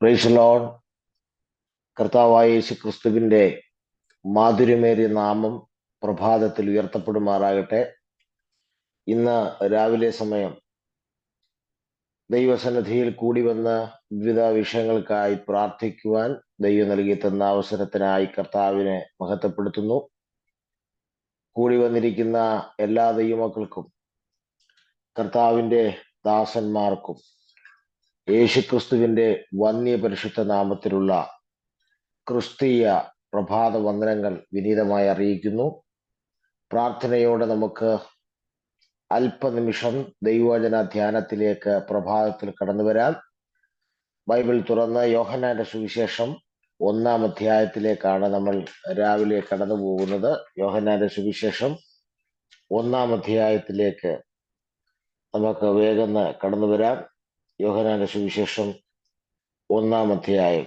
Praise Lord. കർത്താവായ യേശു ക്രിസ്തുവിന്റെ മാധുര്യമേറിയ നാമം പ്രഭാതത്തിൽ ഉയർത്തപ്പെടുമാറാകട്ടെ. ഇന്ന് രാവിലെ സമയം ദൈവസന്നിധിയിൽ കൂടി വന്ന് വിവിധ വിഷയങ്ങൾക്കായി പ്രാർത്ഥിക്കുവാൻ ദൈവം നൽകി തന്ന അവസരത്തിനായി കർത്താവിനെ മഹത്വപ്പെടുത്തുന്നു. കൂടി വന്നിരിക്കുന്ന എല്ലാ ദൈവമക്കൾക്കും കർത്താവിന്റെ ദാസന്മാർക്കും യേശുക്രിസ്തുവിന്റെ വന്യ പരിശുദ്ധ നാമത്തിലുള്ള ക്രിസ്തീയ പ്രഭാത വന്ദനങ്ങൾ വിനീതമായി അറിയിക്കുന്നു. പ്രാർത്ഥനയോടെ നമുക്ക് അല്പനിമിഷം ദൈവവചന ധ്യാനത്തിലേക്ക് പ്രഭാതത്തിൽ കടന്നു വരാം. ബൈബിൾ തുറന്ന് യോഹന്നാന്റെ സുവിശേഷം 1-ാം അധ്യായത്തിലേക്കാണ് നമ്മൾ രാവിലെ കടന്നു പോകുന്നത്. യോഹന്നാന്റെ സുവിശേഷം 1-ാം അധ്യായത്തിലേക്ക് നമുക്ക് വേഗം കടന്നു വരാം. യോഹന്നാന്റെ സുവിശേഷം 1-ാം അധ്യായം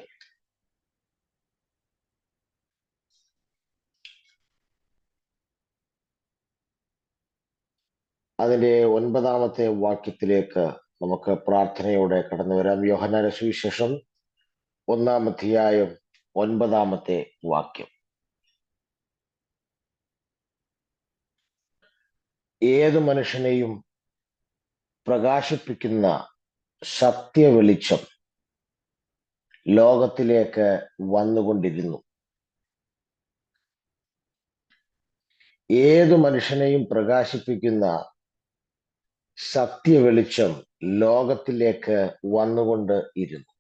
അതിന്റെ 9-ാമത്തെ വാക്യത്തിലേക്ക് നമുക്ക് പ്രാർത്ഥനയോടെ കടന്നു വരാം. യോഹന്നാന്റെ സുവിശേഷം 1-ാം അധ്യായം 9-ാമത്തെ വാക്യം. ഏതു മനുഷ്യനെയും പ്രകാശിപ്പിക്കുന്ന സത്യ വെളിച്ചം ലോകത്തിലേക്ക് വന്നുകൊണ്ടിരുന്നു. ഏതു മനുഷ്യനെയും പ്രകാശിപ്പിക്കുന്ന സത്യ വെളിച്ചം ലോകത്തിലേക്ക് വന്നുകൊണ്ട് ഇരുന്നു.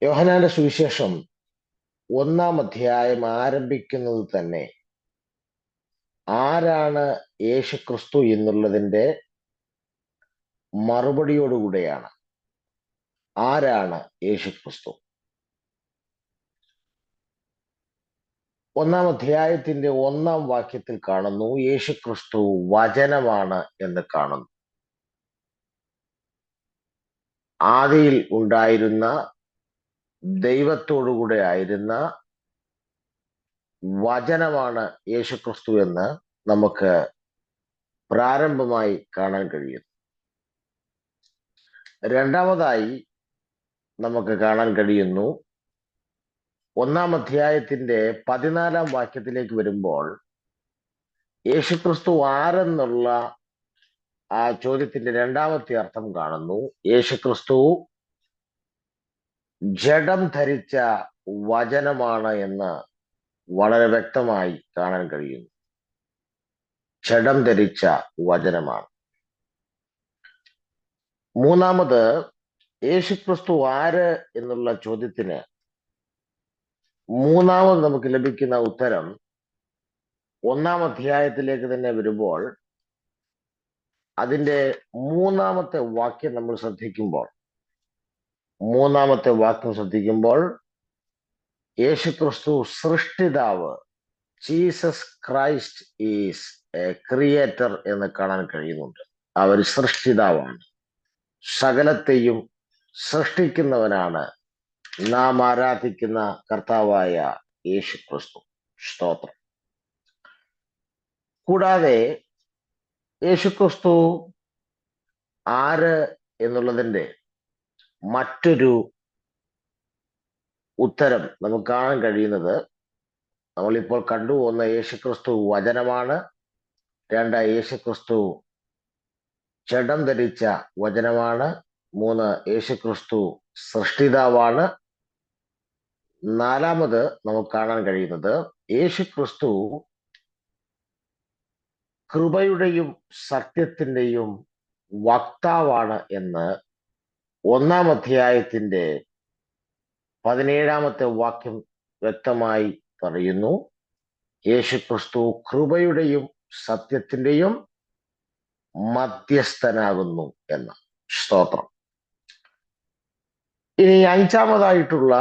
യോഹന്നാന്റെ സുവിശേഷം 1-ാം അധ്യായം ആരംഭിക്കുന്നത് തന്നെ ആരാണ് യേശുക്രിസ്തു എന്നുള്ളതിന്റെ മറുപടിയോടുകൂടെയാണ്. ആരാണ് യേശുക്രിസ്തു? 1-ാം അധ്യായത്തിന്റെ 1-ാം വാക്യത്തിൽ കാണുന്നു, യേശുക്രിസ്തു വചനമാണ് എന്ന് കാണുന്നു. ആദിയിൽ ഉണ്ടായിരുന്ന ദൈവത്തോടുകൂടെ ആയിരുന്ന വചനമാണ് യേശുക്രിസ്തു എന്ന് നമുക്ക് പ്രാരംഭമായി കാണാൻ കഴിയുന്നു. രണ്ടാമതായി നമുക്ക് കാണാൻ കഴിയുന്നു, 1-ാം അധ്യായത്തിന്റെ 14-ാം വാക്യത്തിലേക്ക് വരുമ്പോൾ യേശുക്രിസ്തു ആരെന്നുള്ള ആ ചോദ്യത്തിന്റെ രണ്ടാമത്തെ അർത്ഥം കാണുന്നു. യേശുക്രിസ്തു ജഡം ധരിച്ച വചനമാണ് എന്ന് വളരെ വ്യക്തമായി കാണാൻ കഴിയുന്നു. ജഡം ധരിച്ച വചനമാണ്. മൂന്നാമത്, യേശുക്രിസ്തു ആര് എന്നുള്ള ചോദ്യത്തിന് മൂന്നാമത് നമുക്ക് ലഭിക്കുന്ന ഉത്തരം 1-ാം അധ്യായത്തിലേക്ക് തന്നെ വരുമ്പോൾ അതിന്റെ 3-ാമത്തെ വാക്യം നമ്മൾ ശ്രദ്ധിക്കുമ്പോൾ 3-ാമത്തെ വാക്യം ശ്രദ്ധിക്കുമ്പോൾ യേശുക്രിസ്തു സൃഷ്ടിതാവ്, Jesus Christ is a creator എന്ന് കാണാൻ കഴിയുന്നുണ്ട്. അവർ സൃഷ്ടിതാവാണ്, സകലത്തെയും സൃഷ്ടിക്കുന്നവനാണ് നാം ആരാധിക്കുന്ന കർത്താവായ യേശുക്രിസ്തു. സ്തോത്രം. കൂടാതെ യേശുക്രിസ്തു ആര് എന്നുള്ളതിന്റെ മറ്റൊരു ഉത്തരം നമുക്ക് കാണാൻ കഴിയുന്നത്, നമ്മളിപ്പോൾ കണ്ടുപോകുന്ന യേശുക്രിസ്തു വചനമാണ്. 2, യേശുക്രിസ്തു ജഡം ധരിച്ച വചനമാണ്. 3, യേശുക്രിസ്തു സൃഷ്ടിതാവാണ്. 4-മത് നമുക്ക് കാണാൻ കഴിയുന്നത്, യേശുക്രിസ്തു കൃപയുടെയും സത്യത്തിന്റെയും വക്താവാണ് എന്ന് 1-ാം അധ്യായത്തിന്റെ 17-ാമത്തെ വാക്യം വ്യക്തമായി പറയുന്നു. യേശുക്രിസ്തു കൃപയുടെയും സത്യത്തിന്റെയും മധ്യസ്ഥനാകുന്നു എന്ന്. സ്തോത്രം. ഇനി 5-മതായിട്ടുള്ള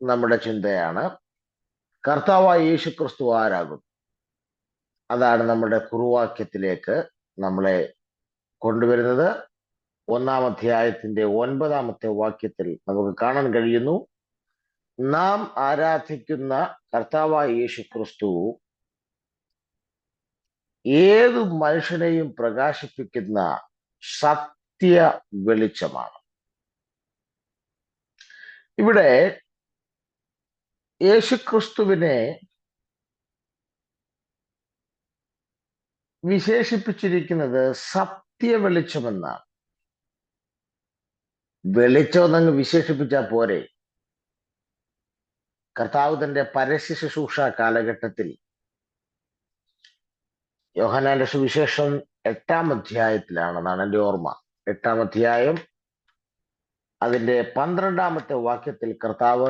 നമ്മുടെ ചിന്തയാണ്, കർത്താവായ യേശുക്രിസ്തു ആരാകും? അതാണ് നമ്മുടെ കുറുവാക്യത്തിലേക്ക് നമ്മളെ കൊണ്ടുവരുന്നത്. 1-ാം അധ്യായത്തിന്റെ 9-ാമത്തെ വാക്യത്തിൽ നമുക്ക് കാണാൻ കഴിയുന്നു, നാം ആരാധിക്കുന്ന കർത്താവായ യേശുക്രിസ്തു ഏതു മനുഷ്യനെയും പ്രകാശിപ്പിക്കുന്ന സത്യ വെളിച്ചമാണ്. ഇവിടെ യേശുക്രിസ്തുവിനെ വിശേഷിപ്പിച്ചിരിക്കുന്നത് സത്യ വെളിച്ചമെന്നാണ്. വെളിച്ചം എന്നങ്ങ് വിശേഷിപ്പിച്ചാൽ പോരെ. കർത്താവ് തന്റെ പരസ്യ ശുശ്രൂഷ കാലഘട്ടത്തിൽ യോഹന്നാന്റെ സുവിശേഷം 8-ാം അധ്യായത്തിലാണെന്നാണ് എൻ്റെ ഓർമ്മ. 8-ാം അധ്യായം അതിന്റെ 12-ാമത്തെ വാക്യത്തിൽ കർത്താവ്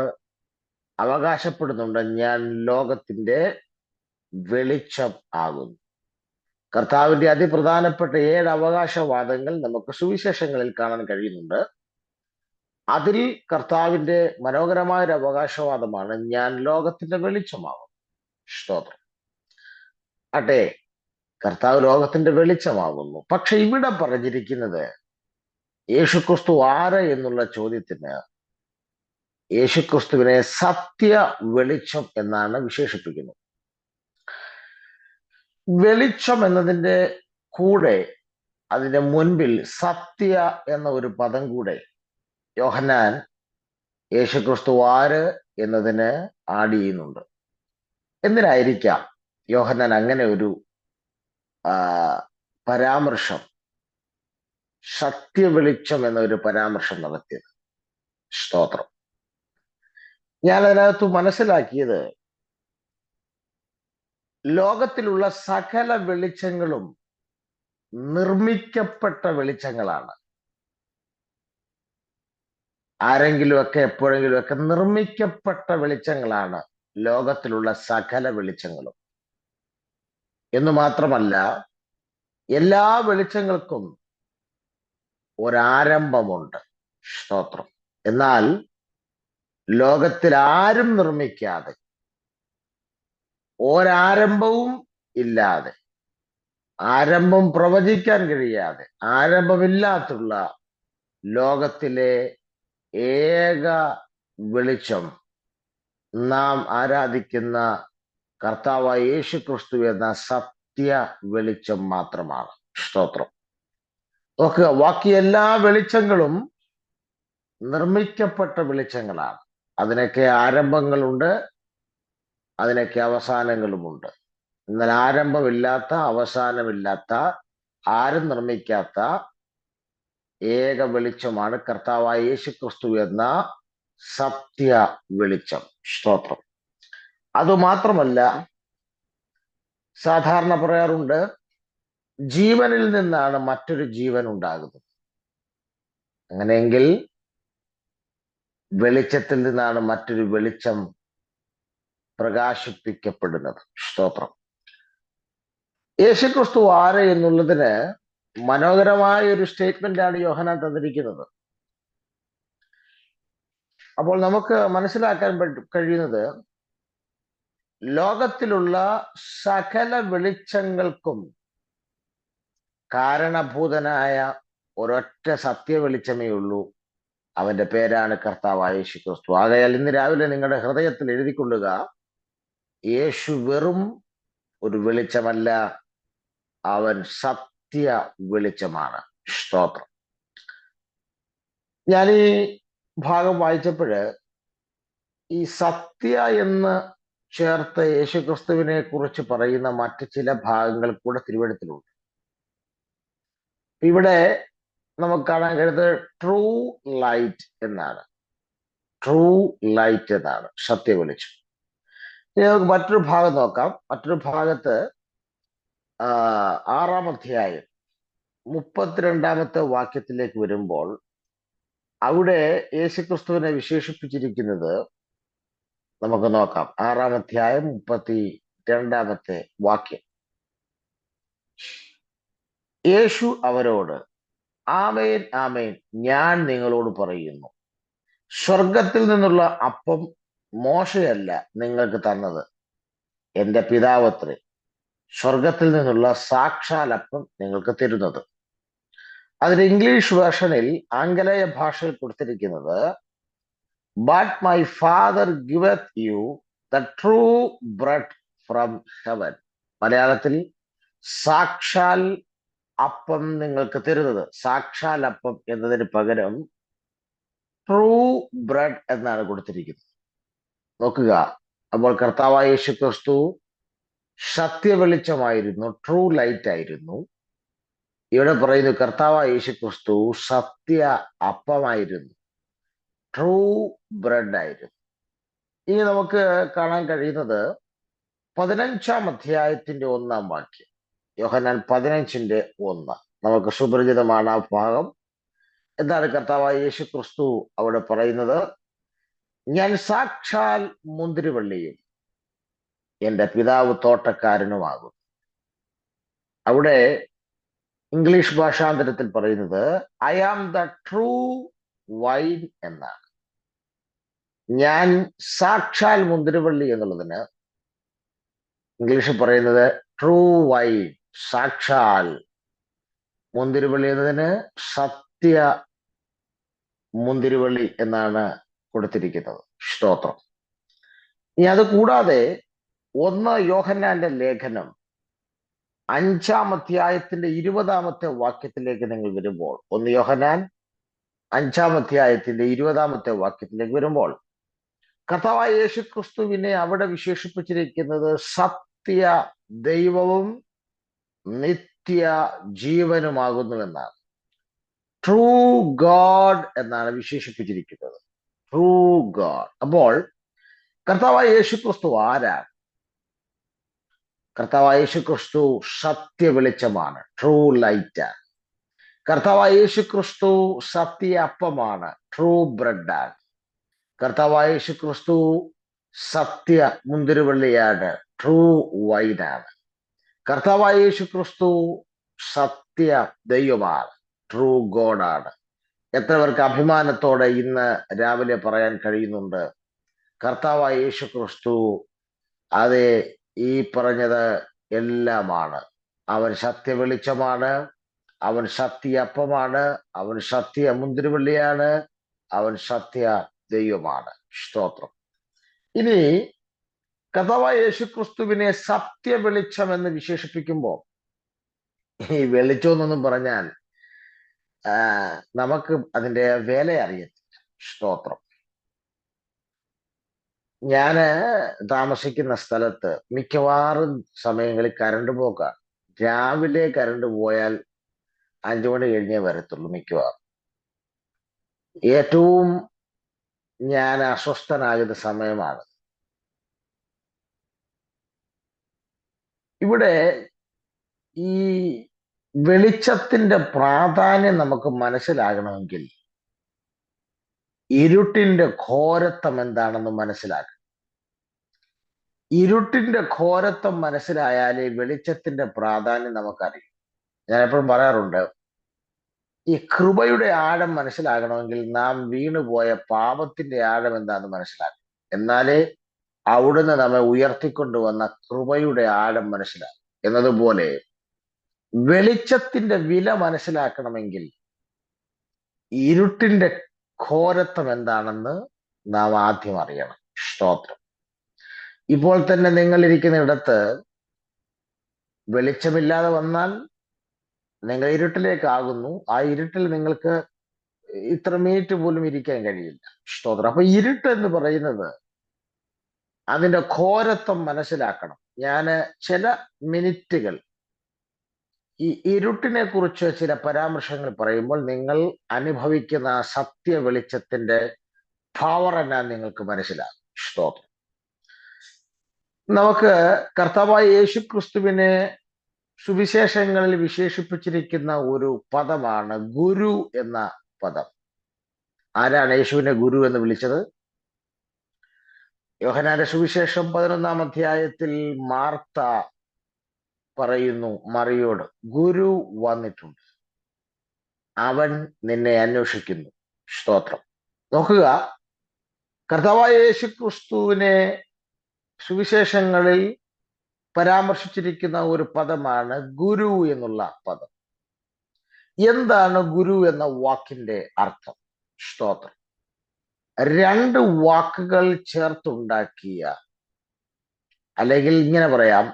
അവകാശപ്പെടുന്നുണ്ട്, ഞാൻ ലോകത്തിന്റെ വെളിച്ചം ആകുന്നു. കർത്താവിന്റെ അതിപ്രധാനപ്പെട്ട 7 അവകാശവാദങ്ങൾ നമുക്ക് സുവിശേഷങ്ങളിൽ കാണാൻ കഴിയുന്നുണ്ട്. അതിൽ കർത്താവിന്റെ മനോഹരമായ ഒരു അവകാശവാദമാണ്, ഞാൻ ലോകത്തിന്റെ വെളിച്ചമാകും. സ്തോത്രം. അട്ടെ, കർത്താവ് ലോകത്തിന്റെ വെളിച്ചമാകുന്നു. പക്ഷെ ഇവിടെ പറഞ്ഞിരിക്കുന്നത് യേശുക്രിസ്തു ആര് എന്നുള്ള ചോദ്യത്തിന് യേശുക്രിസ്തുവിനെ സത്യ വെളിച്ചം എന്നാണ് വിശേഷിപ്പിക്കുന്നത്. വെളിച്ചം എന്നതിന്റെ കൂടെ അതിന്റെ മുൻപിൽ സത്യ എന്ന ഒരു പദം കൂടെ യോഹന്നാൻ യേശുക്രിസ്തു ആര് എന്നതിന് ആഡ് ചെയ്യുന്നുണ്ട്. എന്തിനായിരിക്കാം യോഹന്നാൻ അങ്ങനെ ഒരു പരാമർശം, സത്യ വെളിച്ചം എന്ന ഒരു പരാമർശം നടത്തിയത്? സ്തോത്രം. ഞാൻ അതിനകത്ത് മനസ്സിലാക്കിയത്, ലോകത്തിലുള്ള സകല വെളിച്ചങ്ങളും നിർമ്മിക്കപ്പെട്ട വെളിച്ചങ്ങളാണ്. ആരെങ്കിലുമൊക്കെ എപ്പോഴെങ്കിലുമൊക്കെ നിർമ്മിക്കപ്പെട്ട വെളിച്ചങ്ങളാണ് ലോകത്തിലുള്ള സകല വെളിച്ചങ്ങളും. എന്ന് മാത്രമല്ല, എല്ലാ വെളിച്ചങ്ങൾക്കും ഒരാരംഭമുണ്ട്. സ്തോത്രം. എന്നാൽ ലോകത്തിൽ ആരും നിർമ്മിക്കാതെ, ഒരാരംഭവും ഇല്ലാതെ, ആരംഭം പ്രവചിക്കാൻ കഴിയാതെ, ആരംഭമില്ലാത്തുള്ള ലോകത്തിലെ ഏക വെളിച്ചം നാം ആരാധിക്കുന്ന കർത്താവായ യേശുക്രിസ്തു എന്ന സത്യ വെളിച്ചം മാത്രമാണ്. സ്തോത്രം. നോക്കുക, ബാക്കി എല്ലാ വെളിച്ചങ്ങളും നിർമ്മിക്കപ്പെട്ട വെളിച്ചങ്ങളാണ്. അതിനൊക്കെ ആരംഭങ്ങളുണ്ട്, അതിനൊക്കെ അവസാനങ്ങളുമുണ്ട്. എന്നാൽ ആരംഭമില്ലാത്ത, അവസാനമില്ലാത്ത, ആരും നിർമ്മിക്കാത്ത ഏക വെളിച്ചമാണ് കർത്താവായ യേശുക്രിസ്തു എന്ന സത്യ വെളിച്ചം. സ്തോത്രം. അതുമാത്രമല്ല, സാധാരണ പറയാറുണ്ട്, ജീവനിൽ നിന്നാണ് മറ്റൊരു ജീവൻ ഉണ്ടാകുന്നത്. അങ്ങനെയെങ്കിൽ വെളിച്ചത്തിൽ നിന്നാണ് മറ്റൊരു വെളിച്ചം പ്രകാശിപ്പിക്കപ്പെടുന്നത്. സ്തോത്രം. യേശുക്രിസ്തു ആര് എന്നുള്ളതിന് മനോഹരമായ ഒരു സ്റ്റേറ്റ്മെന്റ് ആണ് യോഹന്നാൻ തന്നിരിക്കുന്നത്. അപ്പോൾ നമുക്ക് മനസ്സിലാക്കാൻ കഴിയുന്നത്, ലോകത്തിലുള്ള സകല വെളിച്ചങ്ങൾക്കും കാരണഭൂതനായ ഒരൊറ്റ സത്യ വെളിച്ചമേ ഉള്ളൂ. അവന്റെ പേരാണ് കർത്താവായ യേശുക്രിസ്തു. ആകയാൽ ഇന്ന് രാവിലെ നിങ്ങളുടെ ഹൃദയത്തിൽ എഴുതിക്കൊള്ളുക, യേശു വെറും ഒരു വെളിച്ചമല്ല, അവൻ സത്യ വെളിച്ചമാണ്. സ്തോത്രം. ഞാൻ ഈ ഭാഗം വായിച്ചപ്പോഴ് ഈ സത്യ എന്ന് ചേർത്ത് യേശുക്രിസ്തുവിനെ കുറിച്ച് പറയുന്ന മറ്റ് ചില ഭാഗങ്ങൾ കൂടെ തിരുവെഴുത്തിലുണ്ട്. ഇവിടെ നമുക്ക് കാണാൻ കഴിയുന്നത് ട്രൂ ലൈറ്റ് എന്നാണ്. ട്രൂ ലൈറ്റ് എന്നാണ് സത്യ വെളിച്ചം. ഇനി നമുക്ക് മറ്റൊരു ഭാഗം നോക്കാം. മറ്റൊരു ഭാഗത്ത് 6-ാം അധ്യായം 32-ാമത്തെ വാക്യത്തിലേക്ക് വരുമ്പോൾ അവിടെ യേശുക്രിസ്തുവിനെ വിശേഷിപ്പിച്ചിരിക്കുന്നത് നമുക്ക് നോക്കാം. 6-ാം അധ്യായം 32-ാമത്തെ വാക്യം. യേശു അവരോട്, ആമേൻ ആമേൻ, ഞാൻ നിങ്ങളോട് പറയുന്നു, സ്വർഗത്തിൽ നിന്നുള്ള അപ്പം മോശയല്ല നിങ്ങൾക്ക് തന്നത്, എന്റെ പിതാവത്രേ സ്വർഗത്തിൽ നിന്നുള്ള സാക്ഷാൽ അപ്പം നിങ്ങൾക്ക് തരുന്നത്. അതിന് ഇംഗ്ലീഷ് വേർഷനിൽ, ആംഗലേയ ഭാഷയിൽ കൊടുത്തിരിക്കുന്നത്, but my father giveth you the true bread from heaven. മലയാളത്തിൽ സാക്ഷാൽ അപ്പം നിങ്ങൾക്ക് തരുന്നത്. സാക്ഷാൽ അപ്പം എന്നതിന് പകരം ട്രൂ ബ്രെഡ് എന്നാണ് കൊടുത്തിരിക്കുന്നത്. നോക്കുക, അപ്പോൾ കർത്താവായ യേശു ക്രിസ്തു സത്യ വെളിച്ചമായിരുന്നു, ട്രൂ ലൈറ്റ് ആയിരുന്നു. ഇവിടെ പറയുന്നു കർത്താവായ യേശു ക്രിസ്തു സത്യ അപ്പമായിരുന്നു, ട്രൂ ബ്രെഡ് ആയിരുന്നു. ഇനി നമുക്ക് കാണാൻ കഴിയുന്നത് 15-ാം അധ്യായത്തിന്റെ 1-ാം വാക്യം. യോഹന്നാൻ 15:1 നമുക്ക് സുപരിചിതമാണ് ആ ഭാഗം. എന്താണ് കർത്താവായ യേശു ക്രിസ്തു അവിടെ പറയുന്നത്? ഞാൻ സാക്ഷാൽ മുന്തിരിവള്ളിയും എന്റെ പിതാവ് തോട്ടക്കാരനുമാകും. അവിടെ ഇംഗ്ലീഷ് ഭാഷാന്തരത്തിൽ പറയുന്നത് I am the true vine എന്നാണ്. ഞാൻ സാക്ഷാൽ മുന്തിരിവള്ളി എന്നുള്ളതിന് ഇംഗ്ലീഷിൽ പറയുന്നത് ട്രൂ വൈൻ, സാക്ഷാൽ മുന്തിരിവള്ളി എന്നതിന് സത്യ മുന്തിരിവള്ളി എന്നാണ് കൊടുത്തിരിക്കുന്നത്. സ്തോത്രം. ഇനി അത് കൂടാതെ 1 യോഹന്നാന്റെ ലേഖനം 5-ാം അധ്യായത്തിന്റെ 20-ാമത്തെ വാക്യത്തിലേക്ക് നിങ്ങൾ വരുമ്പോൾ, 1 യോഹന്നാൻ 5-ാം അധ്യായത്തിന്റെ 20-ാമത്തെ വാക്യത്തിലേക്ക് വരുമ്പോൾ കർത്താവായ യേശു ക്രിസ്തുവിനെ അവിടെ വിശേഷിപ്പിച്ചിരിക്കുന്നത് സത്യ ദൈവവും നിത്യ ജീവനുമാകുന്നുവെന്നാണ്. ട്രൂ ഗോഡ് എന്നാണ് വിശേഷിപ്പിച്ചിരിക്കുന്നത്. True God. അപ്പോൾ കർത്താവായ യേശു ക്രിസ്തു ആരാണ്? കർത്താവായ യേശു ക്രിസ്തു സത്യ വെളിച്ചമാണ്, ട്രൂ ലൈറ്റ്. കർത്താവായ യേശു ക്രിസ്തു സത്യ അപ്പമാണ്, ട്രൂ ബ്രെഡാണ്. കർത്താവായ യേശു ക്രിസ്തു സത്യ മുന്തിരിവള്ളിയാണ്, ട്രൂ വൈനാണ്. കർത്താവായ യേശു ക്രിസ്തു സത്യ ദൈവമാണ്, ട്രൂ ഗോഡാണ്. എത്ര പേർക്ക് അഭിമാനത്തോടെ ഇന്ന് രാവിലെ പറയാൻ കഴിയുന്നുണ്ട് കർത്താവായ യേശു ക്രിസ്തു അതെ ഈ പറഞ്ഞത് എല്ലാമാണ്. അവൻ സത്യ വെളിച്ചമാണ്, അവൻ സത്യ അപ്പമാണ്, അവൻ സത്യ മുന്തിരിവള്ളിയാണ്, അവൻ സത്യ ദൈവമാണ്. സ്തോത്രം. ഇനി കർത്താവായ യേശു ക്രിസ്തുവിനെ സത്യ വെളിച്ചം എന്ന് വിശേഷിപ്പിക്കുമ്പോൾ, ഈ വെളിച്ചം എന്നൊന്നും പറഞ്ഞാൽ നമുക്ക് അതിന്റെ വില അറിയത്തില്ല. സ്തോത്രം. ഞാന് താമസിക്കുന്ന സ്ഥലത്ത് മിക്കവാറും സമയങ്ങളിൽ കരണ്ട് പോക്കാണ്. രാവിലെ കരണ്ട് പോയാൽ 5 മണി കഴിഞ്ഞേ വരത്തുള്ളൂ മിക്കവാറും. ഏറ്റവും ഞാൻ അസ്വസ്ഥനാകുന്ന സമയമാണ്. ഇവിടെ ഈ വെളിച്ചത്തിന്റെ പ്രാധാന്യം നമുക്ക് മനസ്സിലാകണമെങ്കിൽ ഇരുട്ടിന്റെ ഘോരത്വം എന്താണെന്ന് മനസ്സിലാക്കണം. ഇരുട്ടിന്റെ ഘോരത്വം മനസ്സിലായാലേ വെളിച്ചത്തിന്റെ പ്രാധാന്യം നമുക്കറിയും. ഞാൻ എപ്പോഴും പറയാറുണ്ട്, ഈ കൃപയുടെ ആഴം മനസ്സിലാകണമെങ്കിൽ നാം വീണുപോയ പാപത്തിന്റെ ആഴം എന്താണെന്ന് മനസ്സിലാക്കണം. എന്നാലേ അവിടുന്ന് നമ്മെ ഉയർത്തിക്കൊണ്ടുവന്ന കൃപയുടെ ആഴം മനസ്സിലാക്കും. എന്നതുപോലെ വെളിച്ചത്തിന്റെ വില മനസ്സിലാക്കണമെങ്കിൽ ഇരുട്ടിന്റെ ഘോരത്വം എന്താണെന്ന് നാം ആദ്യം അറിയണം. സ്തോത്രം. ഇപ്പോൾ തന്നെ നിങ്ങൾ ഇരിക്കുന്ന ഇടത്ത് വെളിച്ചമില്ലാതെ വന്നാൽ നിങ്ങൾ ഇരുട്ടിലേക്കാകുന്നു. ആ ഇരുട്ടിൽ നിങ്ങൾക്ക് ഇത്ര മിനിറ്റ് പോലും ഇരിക്കാൻ കഴിയില്ല. സ്തോത്രം. അപ്പൊ ഇരുട്ട് എന്ന് പറയുന്നത് അതിന്റെ ഘോരത്വം മനസ്സിലാക്കണം. ഞാന് ചില മിനിറ്റുകൾ ഈ ഇരുട്ടിനെ കുറിച്ച് ചില പരാമർശങ്ങൾ പറയുമ്പോൾ നിങ്ങൾ അനുഭവിക്കുന്ന സത്യ വെളിച്ചത്തിന്റെ പവർ എന്നാ നിങ്ങൾക്ക് മനസ്സിലാകും. സ്തോത്രം. നമുക്ക് കർത്താവായ യേശു ക്രിസ്തുവിനെ സുവിശേഷങ്ങളിൽ വിശേഷിപ്പിച്ചിരിക്കുന്ന ഒരു പദമാണ് ഗുരു എന്ന പദം. ആരാണ് യേശുവിനെ ഗുരു എന്ന് വിളിച്ചത്? യോഹന്നാന്റെ സുവിശേഷം 11-ാം അധ്യായത്തിൽ മാർത്ത പറയുന്നു മറിയോട്, ഗുരു വന്നിട്ടുണ്ട്, അവൻ നിന്നെ അന്വേഷിക്കുന്നു. സ്തോത്രം. നോക്കുക, കർത്താവായ യേശു ക്രിസ്തുവിനെ സുവിശേഷങ്ങളിൽ പരാമർശിച്ചിരിക്കുന്ന ഒരു പദമാണ് ഗുരു എന്നുള്ള പദം. എന്താണ് ഗുരു എന്ന വാക്കിന്റെ അർത്ഥം? സ്തോത്രം. 2 വാക്കുകൾ ചേർത്തുണ്ടാക്കിയ, അല്ലെങ്കിൽ ഇങ്ങനെ പറയാം,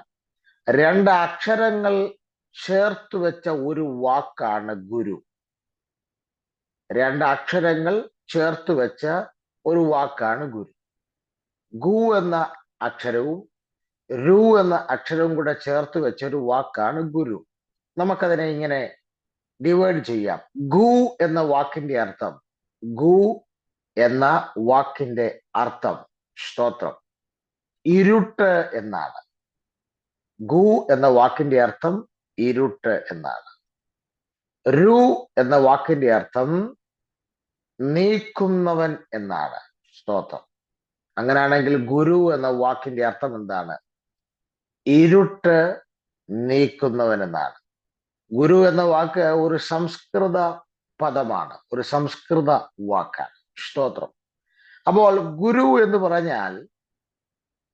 2 അക്ഷരങ്ങൾ ചേർത്ത് വെച്ച ഒരു വാക്കാണ് ഗുരു. 2 അക്ഷരങ്ങൾ ചേർത്ത് വെച്ച ഒരു വാക്കാണ് ഗുരു. ഗു എന്ന അക്ഷരവും രു എന്ന അക്ഷരവും കൂടെ ചേർത്ത് വെച്ച ഒരു വാക്കാണ് ഗുരു. നമുക്കതിനെ ഇങ്ങനെ ഡിവൈഡ് ചെയ്യാം. ഗു എന്ന വാക്കിന്റെ അർത്ഥം ഗു എന്ന വാക്കിന്റെ അർത്ഥം സ്തോത്രം ഇരുട്ട് എന്നാണ്. ഗു എന്ന വാക്കിന്റെ അർത്ഥം ഇരുട്ട് എന്നാണ്. രു എന്ന വാക്കിന്റെ അർത്ഥം നീക്കുന്നവൻ എന്നാണ്. സ്തോത്രം. അങ്ങനെയാണെങ്കിൽ ഗുരു എന്ന വാക്കിന്റെ അർത്ഥം എന്താണ്? ഇരുട്ട് നീക്കുന്നവൻ എന്നാണ്. ഗുരു എന്ന വാക്ക് ഒരു സംസ്കൃത പദമാണ്, ഒരു സംസ്കൃത വാക്കാണ്. സ്തോത്രം. അപ്പോൾ ഗുരു എന്ന് പറഞ്ഞാൽ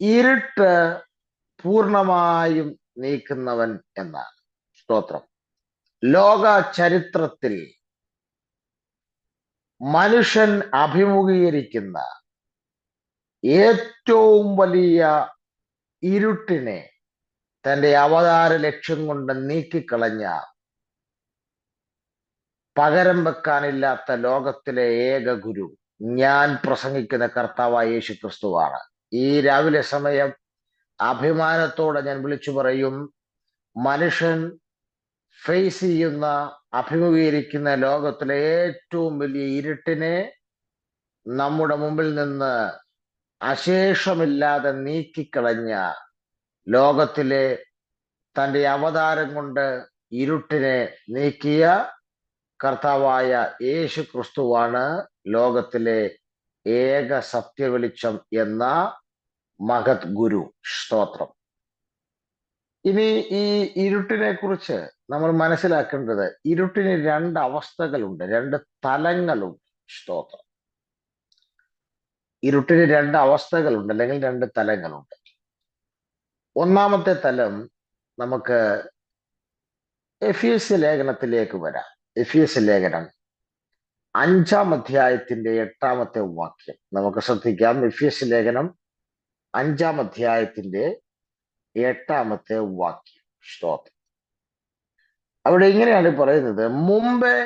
ഇരുട്ട് പൂർണ്ണമായും നീക്കുന്നവൻ എന്നാണ്. സ്തോത്രം. ലോക ചരിത്രത്തിൽ മനുഷ്യൻ അഭിമുഖീകരിക്കുന്ന ഏറ്റവും വലിയ ഇരുട്ടിനെ തന്റെ അവതാര ലക്ഷ്യം കൊണ്ട് നീക്കിക്കളഞ്ഞ, പകരം വെക്കാനില്ലാത്ത ലോകത്തിലെ ഏക ഗുരു ഞാൻ പ്രസംഗിക്കുന്ന കർത്താവായ യേശു ക്രിസ്തുവാണ്. ഈ രാവിലെ സമയം അഭിമാനത്തോടെ ഞാൻ വിളിച്ചു പറയും, മനുഷ്യൻ ഫേസ് ചെയ്യുന്ന, അഭിമുഖീകരിക്കുന്ന ലോകത്തിലെ ഏറ്റവും വലിയ ഇരുട്ടിനെ നമ്മുടെ മുമ്പിൽ നിന്ന് അശേഷമില്ലാതെ നീക്കിക്കളഞ്ഞ, ലോകത്തിലെ തന്റെ അവതാരം കൊണ്ട് ഇരുട്ടിനെ നീക്കിയ കർത്താവായ യേശു ക്രിസ്തുവാണ് ലോകത്തിലെ ഏക സത്യവെളിച്ചം എന്ന മഹത് ഗുരു. സ്തോത്രം. ഇനി ഈ ഇരുട്ടിനെ കുറിച്ച് നമ്മൾ മനസ്സിലാക്കേണ്ടത്, ഇരുട്ടിന് രണ്ട് അവസ്ഥകളുണ്ട്, രണ്ട് തലങ്ങളുണ്ട്. സ്തോത്രം. ഇരുട്ടിന് രണ്ട് അവസ്ഥകളുണ്ട്, അല്ലെങ്കിൽ രണ്ട് തലങ്ങളുണ്ട്. ഒന്നാമത്തെ തലം നമുക്ക് എഫേസ്യ ലേഖനത്തിലേക്ക് വരാം. എഫേസ്യ ലേഖനം 5-ാം അധ്യായത്തിന്റെ 8-ാമത്തെ വാക്യം നമുക്ക് ശ്രദ്ധിക്കാം. എഫേസ്യ ലേഖനം 5-ാം അധ്യായത്തിന്റെ 8-ാമത്തെ വാക്യം. സ്തോത്രം. അവിടെ ഇങ്ങനെയാണ് പറയുന്നത്, മുമ്പേ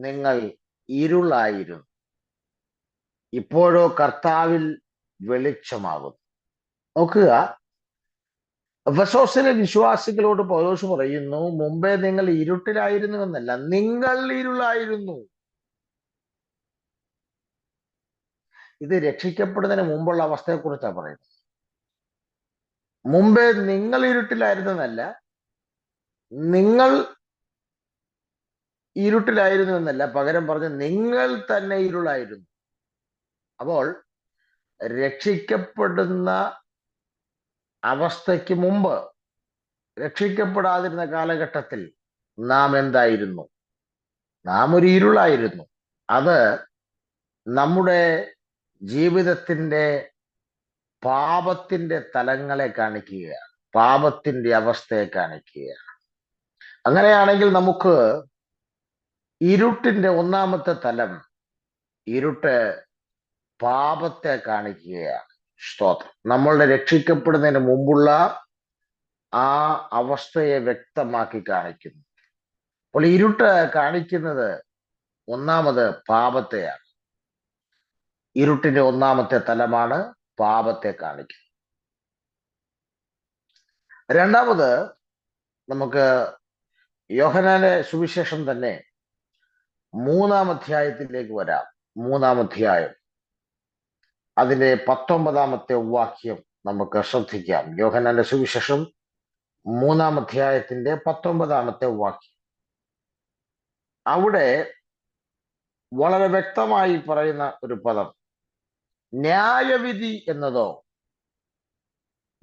നിങ്ങൾ ഇരുളായിരുന്നു, ഇപ്പോഴോ കർത്താവിൽ വെളിച്ചമാകുന്നു. നോക്കുക, എഫെസോസിലെ വിശ്വാസികളോട് പൗലോസ് പറയുന്നു, മുമ്പേ നിങ്ങൾ ഇരുട്ടിലായിരുന്നു എന്നല്ല, നിങ്ങൾ ഇരുളായിരുന്നു. ഇത് രക്ഷിക്കപ്പെടുന്നതിന് മുമ്പുള്ള അവസ്ഥയെക്കുറിച്ചാണ് പറയുന്നത്. മുമ്പേ നിങ്ങൾ ഇരുട്ടിലായിരുന്നല്ല, നിങ്ങൾ ഇരുട്ടിലായിരുന്നു എന്നല്ല, പകരം പറഞ്ഞ് നിങ്ങൾ തന്നെ ഇരുളായിരുന്നു. അപ്പോൾ രക്ഷിക്കപ്പെടുന്ന അവസ്ഥയ്ക്ക് മുമ്പ്, രക്ഷിക്കപ്പെടാതിരുന്ന കാലഘട്ടത്തിൽ നാം എന്തായിരുന്നു? നാം ഒരു ഇരുളായിരുന്നു. അത് നമ്മുടെ ജീവിതത്തിന്റെ പാപത്തിന്റെ തലങ്ങളെ കാണിക്കുകയാണ്, പാപത്തിന്റെ അവസ്ഥയെ കാണിക്കുകയാണ്. അങ്ങനെയാണെങ്കിൽ നമുക്ക് ഇരുട്ടിന്റെ ഒന്നാമത്തെ തലം, ഇരുട്ട് പാപത്തെ കാണിക്കുകയാണ്. സ്തോത്രം. നമ്മളുടെ രക്ഷിക്കപ്പെടുന്നതിന് മുമ്പുള്ള ആ അവസ്ഥയെ വ്യക്തമാക്കി കാണിക്കുന്നു. അപ്പോൾ ഇരുട്ട് കാണിക്കുന്നത് ഒന്നാമത് പാപത്തെയാണ്. ഇരുട്ടിന്റെ ഒന്നാമത്തെ തലമാണ് പാപത്തെ കാണിക്കുന്നത്. രണ്ടാമത് നമുക്ക് യോഹന്നാന്റെ സുവിശേഷം തന്നെ 3-ാം അധ്യായത്തിലേക്ക് വരാം. 3-ാം അധ്യായം അതിന്റെ 19-ാമത്തെ വാക്യം നമുക്ക് ശ്രദ്ധിക്കാം. യോഹന്നാന്റെ സുവിശേഷം 3-ാം അധ്യായത്തിന്റെ 19-ാമത്തെ വാക്യം. അവിടെ വളരെ വ്യക്തമായി പറയുന്ന ഒരു പദം, ന്യായവിധി എന്നതോ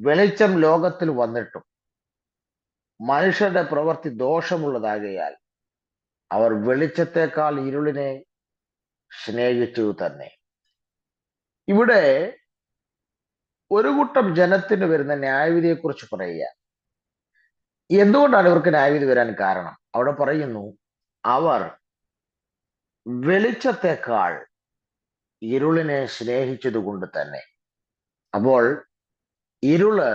വെളിച്ചം ലോകത്തിൽ വന്നിട്ടും മനുഷ്യരുടെ പ്രവൃത്തി ദോഷമുള്ളതാകയാൽ അവർ വെളിച്ചത്തെക്കാൾ ഇരുളിനെ സ്നേഹിച്ചു തന്നെ. ഇവിടെ ഒരു കൂട്ടം ജനത്തിന് വരുന്ന ന്യായവിധിയെ കുറിച്ച് പറയുക. എന്തുകൊണ്ടാണ് ഇവർക്ക് ന്യായവിധി വരാൻ കാരണം? അവിടെ പറയുന്നു, അവർ വെളിച്ചത്തെക്കാൾ ഇരുളിനെ സ്നേഹിച്ചത് കൊണ്ട് തന്നെ. അപ്പോൾ ഇരുള്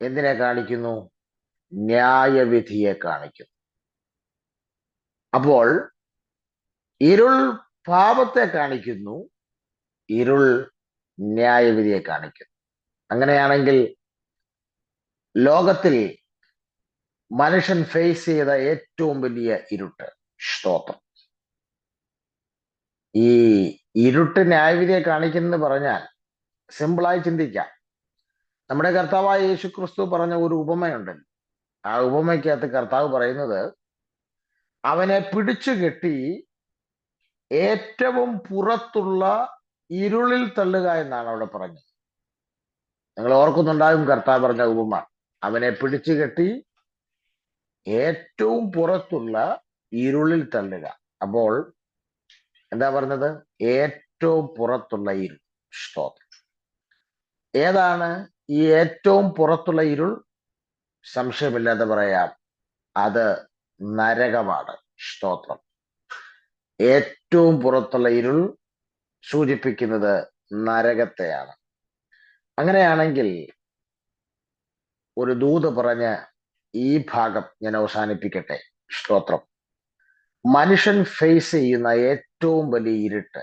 എന്തിനെ കാണിക്കുന്നു? ന്യായവിധിയെ കാണിക്കുന്നു. അപ്പോൾ ഇരുൾ പാപത്തെ കാണിക്കുന്നു, ഇരുൾ ന്യായവിധിയെ കാണിക്കുന്നു. അങ്ങനെയാണെങ്കിൽ ലോകത്തിൽ മനുഷ്യൻ ഫേസ് ചെയ്ത ഏറ്റവും വലിയ ഇരുട്ട്, സ്തോത്രം, ഈ ഇരുട്ട് ന്യായവിധിയെ കാണിക്കുന്നു പറഞ്ഞാൽ സിമ്പിളായി ചിന്തിക്കാം. നമ്മുടെ കർത്താവായ യേശു ക്രിസ്തു പറഞ്ഞ ഒരു ഉപമയുണ്ടല്ലോ. ആ ഉപമയ്ക്കകത്ത് കർത്താവ് പറയുന്നത്, അവനെ പിടിച്ചു കെട്ടി ഏറ്റവും പുറത്തുള്ള ഇരുളിൽ തള്ളുക എന്നാണ് അവിടെ പറഞ്ഞത്. നിങ്ങൾ ഓർക്കുന്നുണ്ടാകും കർത്താവ് പറഞ്ഞ ഉപമ. അവനെ പിടിച്ചു കെട്ടി ഏറ്റവും പുറത്തുള്ള ഇരുളിൽ തള്ളുക. അപ്പോൾ എന്താ പറഞ്ഞത്? ഏറ്റവും പുറത്തുള്ള ഇരുൾ. സ്തോത്രം. ഏതാണ് ഈ ഏറ്റവും പുറത്തുള്ള ഇരുൾ? സംശയമില്ലാതെ പറയാം, അത് നരകമാണ്. സ്തോത്രം. ഏറ്റവും പുറത്തുള്ള ഇരുൾ സൂചിപ്പിക്കുന്നത് നരകത്തെയാണ്. അങ്ങനെയാണെങ്കിൽ ഒരു ദൂത് പറഞ്ഞ് ഈ ഭാഗം ഞാൻ അവസാനിപ്പിക്കട്ടെ. സ്തോത്രം. മനുഷ്യൻ ഫേസ് ചെയ്യുന്ന ഏറ്റവും വലിയ ഇരുട്ട്,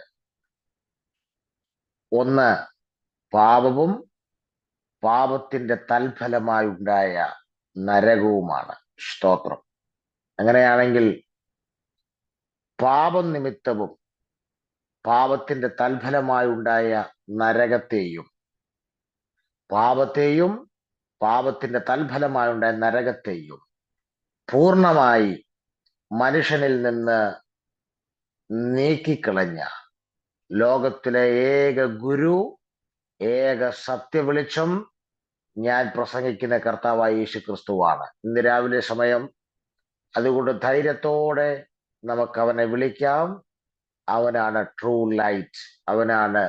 ഒന്ന് പാപവും പാപത്തിന്റെ തൽഫലമായി ഉണ്ടായ നരകവുമാണ്. സ്തോത്രം. അങ്ങനെയാണെങ്കിൽ പാപം നിമിത്തവും പാപത്തിന്റെ തൽഫലമായി ഉണ്ടായ നരകത്തെയും പാപത്തിന്റെ തൽഫലമായി ഉണ്ടായ നരകത്തെയും പൂർണ്ണമായി മനുഷ്യനിൽ നിന്ന് നീക്കിക്കളഞ്ഞ ലോകത്തിലെ ഏക ഗുരു, ഏക സത്യവെളിച്ചം ഞാൻ പ്രസംഗിക്കുന്ന കർത്താവായ യേശു ക്രിസ്തുവാണ്. ഇന്ന് രാവിലെ സമയം, അതുകൊണ്ട് ധൈര്യത്തോടെ നമുക്ക് അവനെ വിളിക്കാം. അവനാണ് ട്രൂ ലൈറ്റ്. അവനാണ്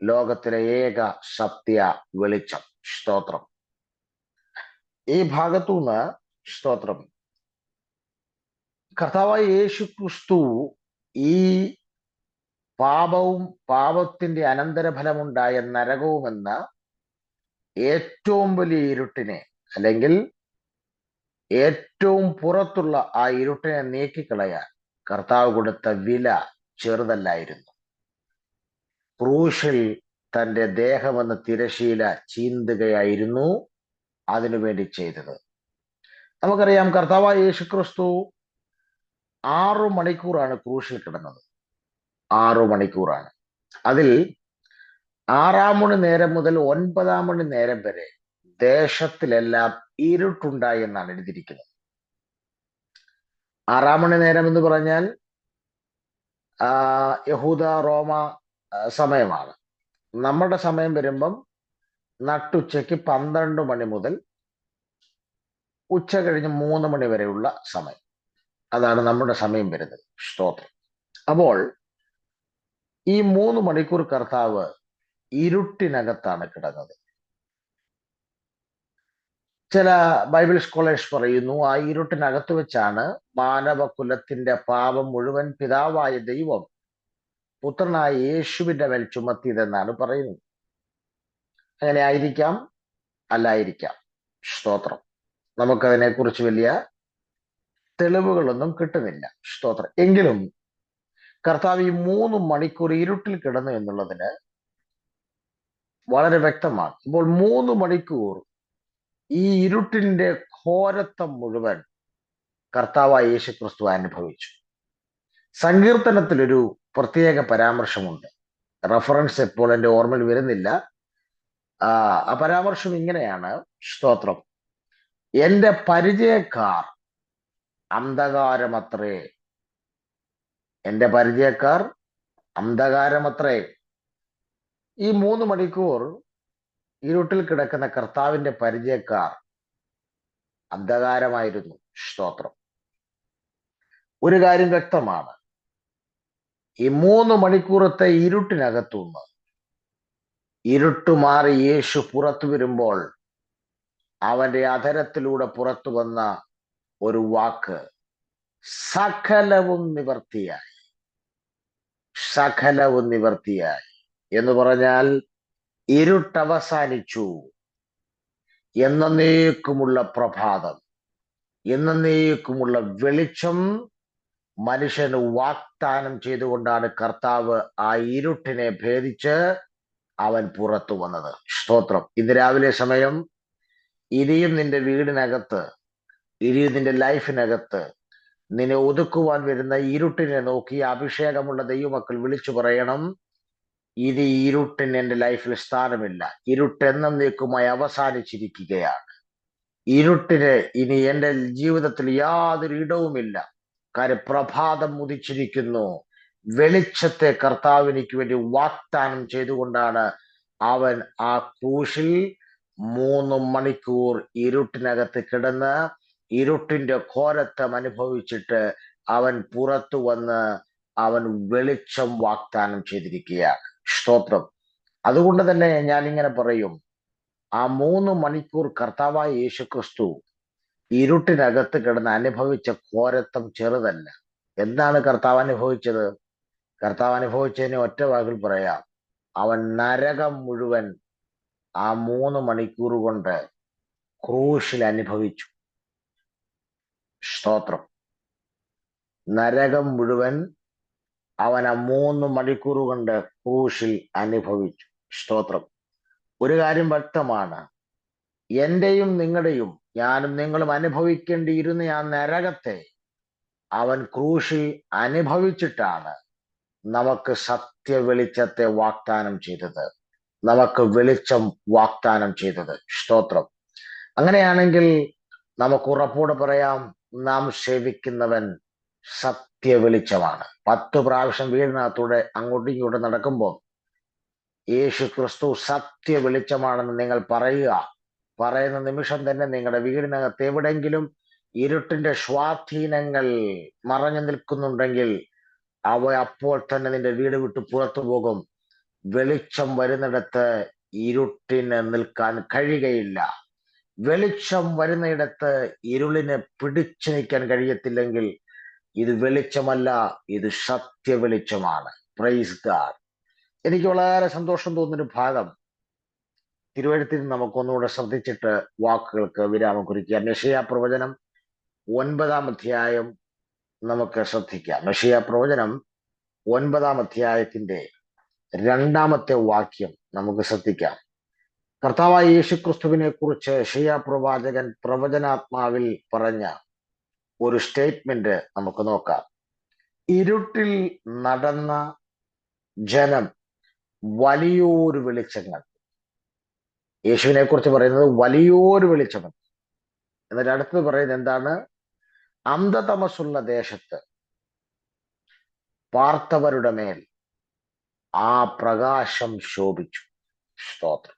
ലോകത്തിലെ ഏക സത്യ വെളിച്ചം. സ്തോത്രം. ഈ ഭാഗത്തുനിന്ന് സ്തോത്രം, കർത്താവായ യേശു ക്രിസ്തു ഈ പാപവും പാപത്തിന്റെ അനന്തരഫലമുണ്ടായ നരകവുമെന്ന ഏറ്റവും വലിയ ഇരുട്ടിനെ, അല്ലെങ്കിൽ ഏറ്റവും പുറത്തുള്ള ആ ഇരുട്ടിനെ നീക്കിക്കളയാൻ കർത്താവ് കൊടുത്ത വില ചെറുതല്ലായിരുന്നു. ക്രൂശിൽ തന്റെ ദേഹമെന്ന തിരശീല ചീന്തുകയായിരുന്നു അതിനുവേണ്ടി ചെയ്തത്. നമുക്കറിയാം, കർത്താവായ യേശു ക്രിസ്തു 6 മണിക്കൂറാണ് ക്രൂശിൽ കിടന്നത്. 6 മണിക്കൂറാണ്. അതിൽ 6 മണി നേരം മുതൽ 9 മണി നേരം വരെ ദേശത്തിലെല്ലാം ഇരുട്ടുണ്ടായി എന്നാണ് എഴുതിയിരിക്കുന്നത്. 6 മണി നേരം എന്ന് പറഞ്ഞാൽ യഹൂദ റോമ സമയമാണ്. നമ്മുടെ സമയം വരുമ്പം നട്ടുച്ചയ്ക്ക് 12 മണി മുതൽ ഉച്ച കഴിഞ്ഞ് 3 മണി വരെയുള്ള സമയം. അതാണ് നമ്മുടെ സമയം വരുന്നത്. സ്തോത്രം. അപ്പോൾ ഈ 3 മണിക്കൂർ കർത്താവ് ഇരുട്ടിനകത്താണ് കിടന്നത്. ചില ബൈബിൾ സ്കോളേഴ്സ് പറയുന്നു, ആ ഇരുട്ടിനകത്ത് വെച്ചാണ് മാനവകുലത്തിന്റെ പാപം മുഴുവൻ പിതാവായ ദൈവം പുത്രനായ യേശുവിന്റെ മേൽ ചുമത്തിയതെന്നാണ് പറയുന്നത്. അങ്ങനെ ആയിരിക്കാം, അല്ലായിരിക്കാം. സ്തോത്രം. നമുക്കതിനെക്കുറിച്ച് വലിയ തെളിവുകളൊന്നും കിട്ടുന്നില്ല. സ്തോത്രം. എങ്കിലും കർത്താവ് ഈ 3 മണിക്കൂർ ഇരുട്ടിൽ കിടന്നു എന്നുള്ളതിന് വളരെ വ്യക്തമാണ്. ഇപ്പോൾ 3 മണിക്കൂർ ഈ ഇരുട്ടിന്റെ ഘോരത്വം മുഴുവൻ കർത്താവായ യേശു ക്രിസ്തു അനുഭവിച്ചു. സങ്കീർത്തനത്തിലൊരു പ്രത്യേക പരാമർശമുണ്ട്. റെഫറൻസ് ഇപ്പോൾ എൻ്റെ ഓർമ്മയിൽ വരുന്നില്ല. ആ പരാമർശം ഇങ്ങനെയാണ്. സ്തോത്രം. എന്റെ പരിചയക്കാർ അന്ധകാരമത്രേ, എന്റെ പരിചയക്കാർ അന്ധകാരമത്രേ. ഈ 3 മണിക്കൂർ ഇരുട്ടിൽ കിടക്കുന്ന കർത്താവിന്റെ പരിചയക്കാർ അന്ധകാരമായിരുന്നു. സ്തോത്രം. ഒരു കാര്യം വ്യക്തമാണ്, ഈ 3 മണിക്കൂറത്തെ ഇരുട്ടിനകത്തുനിന്ന് ഇരുട്ട് മാറി യേശു പുറത്തു വരുമ്പോൾ അവന്റെ അധരത്തിലൂടെ പുറത്തു വന്ന ഒരു വാക്ക്, സകലവും നിവർത്തിയായി. സകലവും നിവർത്തിയായി എന്ന് പറഞ്ഞാൽ ഇരുട്ടവസാനിച്ചു. എന്നേക്കുമുള്ള പ്രഭാതം, എന്നേക്കുമുള്ള വെളിച്ചം മനുഷ്യന് വാഗ്ദാനം ചെയ്തുകൊണ്ടാണ് കർത്താവ് ആ ഇരുട്ടിനെ ഭേദിച്ച് അവൻ പുറത്തു വന്നത്. സ്തോത്രം. ഇന്ന് രാവിലെ സമയം ഇനിയും നിന്റെ വീടിനകത്ത്, ഇനിയും നിന്റെ ലൈഫിനകത്ത് നിന്നെ ഒതുക്കുവാൻ വരുന്ന ഇരുട്ടിനെ നോക്കി അഭിഷേകമുള്ള ദൈവമക്കൾ വിളിച്ചു പറയണം, ഇനി ഇരുട്ടിന് എന്റെ ലൈഫിൽ സ്ഥാനമില്ല. ഇരുട്ട് എന്നേക്കുമായി അവസാനിച്ചിരിക്കുകയാണ്. ഇരുട്ടിന് ഇനി എന്റെ ജീവിതത്തിൽ യാതൊരു ഇടവുമില്ല. കാര്യം പ്രഭാതം ഉദിച്ചിരിക്കുന്നു. വെളിച്ചത്തെ കർത്താവ് എനിക്ക് വേണ്ടി വാഗ്ദാനം ചെയ്തുകൊണ്ടാണ് അവൻ ആ ക്രൂശിൽ 3 മണിക്കൂർ ഇരുട്ടിനകത്ത് കിടന്ന് ഇരുട്ടിന്റെ ഘോരത്വം അനുഭവിച്ചിട്ട് അവൻ പുറത്തു വന്ന് അവൻ വെളിച്ചം വാഗ്ദാനം ചെയ്തിരിക്കുകയാണ്. സ്തോത്രം. അതുകൊണ്ട് തന്നെ ഞാൻ ഇങ്ങനെ പറയും, ആ 3 മണിക്കൂർ കർത്താവായ യേശുക്രിസ്തു ഇരുട്ടിനകത്ത് കിടന്ന് അനുഭവിച്ച ഘോരത്വം ചെറുതല്ല. എന്താണ് കർത്താവ് അനുഭവിച്ചത്? കർത്താവ് അനുഭവിച്ചതിനെ ഒറ്റ വാക്കിൽ പറയാം, അവൻ നരകം മുഴുവൻ ആ 3 മണിക്കൂർ കൊണ്ട് ക്രൂശിൽ അനുഭവിച്ചു. സ്തോത്രം. നരകം മുഴുവൻ അവൻ ആ 3 മണിക്കൂർ കൊണ്ട് ക്രൂശിൽ അനുഭവിച്ചു. സ്തോത്രം. ഒരു കാര്യം വ്യക്തമാണ്, എന്റെയും നിങ്ങളുടെയും, ഞാനും നിങ്ങളും അനുഭവിക്കേണ്ടിയിരുന്ന ആ നരകത്തെ അവൻ ക്രൂശിൽ അനുഭവിച്ചിട്ടാണ് നമുക്ക് സത്യ വെളിച്ചത്തെ വാഗ്ദാനം ചെയ്തത്, നമുക്ക് വെളിച്ചം വാഗ്ദാനം ചെയ്തത്. സ്തോത്രം. അങ്ങനെയാണെങ്കിൽ നമുക്ക് ഉറപ്പോടെ പറയാം, നാം സേവിക്കുന്നവൻ സത്യ വെളിച്ചമാണ്. 10 പ്രാവശ്യം വീടിനകത്തൂടെ അങ്ങോട്ടും ഇങ്ങോട്ടും നടക്കുമ്പോൾ യേശു ക്രിസ്തു സത്യ വെളിച്ചമാണെന്ന് നിങ്ങൾ പറയുന്ന നിമിഷം തന്നെ നിങ്ങളുടെ വീടിനകത്ത് എവിടെങ്കിലും ഇരുട്ടിന്റെ സ്വാധീനങ്ങൾ മറഞ്ഞു നിൽക്കുന്നുണ്ടെങ്കിൽ അവ അപ്പോൾ തന്നെ നിന്റെ വീട് വിട്ട് പുറത്തു പോകും. വെളിച്ചം വരുന്നിടത്ത് ഇരുട്ടിന് നിൽക്കാൻ കഴിയുകയില്ല. വെളിച്ചം വരുന്നിടത്ത് ഇരുളിനെ പിടിച്ചു നിൽക്കാൻ കഴിയത്തില്ലെങ്കിൽ ഇത് വെളിച്ചമല്ല, ഇത് സത്യ വെളിച്ചമാണ്. Praise God. എനിക്ക് വളരെ സന്തോഷം തോന്നുന്നൊരു ഭാഗം തിരുവഴുത്തിൽ നമുക്കൊന്നുകൂടെ ശ്രദ്ധിച്ചിട്ട് വാക്കുകൾക്ക് വിരാമം കുറിക്കാം. യെശയ്യാ പ്രവചനം 9-ാം അധ്യായം നമുക്ക് ശ്രദ്ധിക്കാം. യെശയ്യാ പ്രവചനം 9-ാം അധ്യായത്തിന്റെ 2-ാമത്തെ വാക്യം നമുക്ക് ശ്രദ്ധിക്കാം. കർത്താവായ യേശുക്രിസ്തുവിനെ കുറിച്ച് യെശയ്യാ പ്രവാചകൻ പ്രവചനാത്മാവിൽ പറഞ്ഞ ഒരു സ്റ്റേറ്റ്മെന്റ് നമുക്ക് നോക്കാം. ഇരുട്ടിൽ നടന്ന ജനം വലിയൊരു വെളിച്ചം കണ്ടു. യേശുവിനെ കുറിച്ച് പറയുന്നത് വലിയൊരു വെളിച്ചം. എന്നിട്ട് അടുത്തത് പറയുന്നത് എന്താണ്? അന്ധതമസുള്ള ദേശത്ത് പാർത്തവരുടെ മേൽ ആ പ്രകാശം ശോഭിച്ചു. സ്തോത്രം.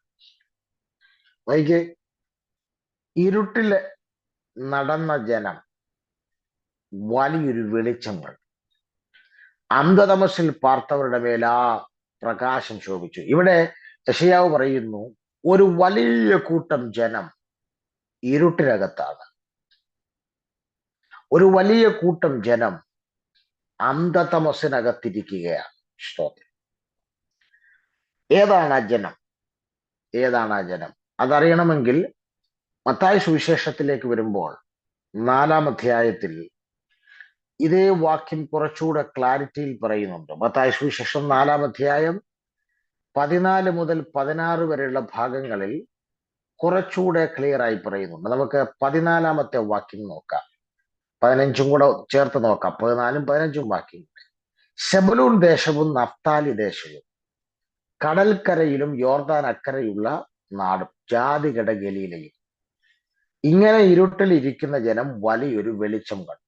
നോക്കിക്കേ, ഇരുട്ടില് നടന്ന ജനം വലിയൊരു വെളിച്ചം കണ്ടു. അന്ധതമസിൽ പാർത്തവരുടെ മേൽ ആ പ്രകാശം ശോഭിച്ചു. ഇവിടെ യെശയ്യാവ് പറയുന്നു, ഒരു വലിയ കൂട്ടം ജനം ഇരുട്ടിനകത്താണ്. ഒരു വലിയ കൂട്ടം ജനം അന്ധതമസിനകത്തിരിക്കുകയാണ്. സ്തോത്രം. ഏതാണ് ആ ജനം? ഏതാണ് ആ ജനം? അതറിയണമെങ്കിൽ മത്തായി സുവിശേഷത്തിലേക്ക് വരുമ്പോൾ 4-ാം അധ്യായത്തിൽ ഇതേ വാക്യം കുറച്ചുകൂടെ ക്ലാരിറ്റിയിൽ പറയുന്നുണ്ട്. മത്തായി സുവിശേഷം 4-ാം അധ്യായം 14 മുതൽ 16 വരെയുള്ള ഭാഗങ്ങളിൽ കുറച്ചുകൂടെ ക്ലിയർ ആയി പറയുന്നുണ്ട്. നമുക്ക് 14-ാമത്തെ വാക്യം നോക്കാം, 15 കൂടെ ചേർത്ത് നോക്കാം. 14-ഉം 15-ഉം വാക്യം. സെബൂലൂൻ ദേശവും നഫ്താലി ദേശവും കടൽക്കരയിലും യോർദാൻ അക്കരയുള്ള നാടും ജാതികളുടെ ഗലീലയും, ഇങ്ങനെ ഇരുട്ടിൽ ഇരിക്കുന്ന ജനം വലിയൊരു വെളിച്ചം കണ്ടു.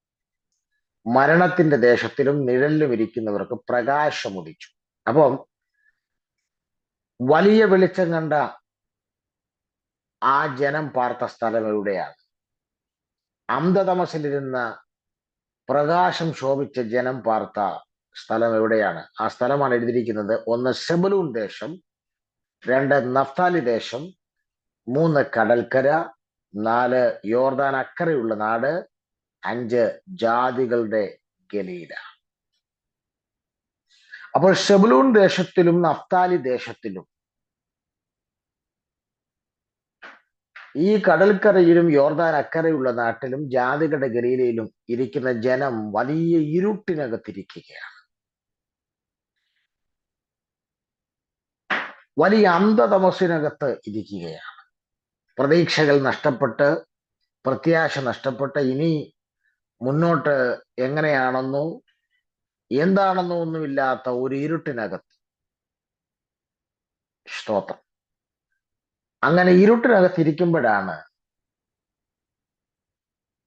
മരണത്തിന്റെ ദേശത്തിലും നിഴലിലും ഇരിക്കുന്നവർക്ക് പ്രകാശം ഉദിച്ചു. അപ്പം വലിയ വെളിച്ചം കണ്ട ആ ജനം പാർത്ത സ്ഥലം എവിടെയാണ്? അന്ധതമസിലിരുന്ന പ്രകാശം ശോഭിച്ച ജനം പാർത്ത സ്ഥലം എവിടെയാണ്? ആ സ്ഥലമാണ് എഴുതിയിരിക്കുന്നത്. 1 സെബൂലൂൻ ദേശം, 2 നഫ്താലി ദേശം, 3 കടൽക്കര, 4 യോർദാൻ അക്കരയുള്ള നാട്, 5 ജാതികളുടെ ഗലീല. അപ്പോൾ സെബൂലൂൻ ദേശത്തിലും നഫ്താലി ദേശത്തിലും ഈ കടൽക്കരയിലും യോർദാൻ അക്കരയുള്ള നാട്ടിലും ജാതികളുടെ ഗലീലയിലും ഇരിക്കുന്ന ജനം വലിയ ഇരുട്ടിനകത്തിരിക്കുകയാണ്. വലിയ അന്ധതമസിനകത്ത് ഇരിക്കുകയാണ്. പ്രതീക്ഷകൾ നഷ്ടപ്പെട്ട്, പ്രത്യാശ നഷ്ടപ്പെട്ട്, ഇനി മുന്നോട്ട് എങ്ങനെയാണെന്നോ എന്താണെന്നോ ഒന്നുമില്ലാത്ത ഒരു ഇരുട്ടിനകത്ത്. സ്തോത്രം. അങ്ങനെ ഇരുട്ടിനകത്തിരിക്കുമ്പോഴാണ്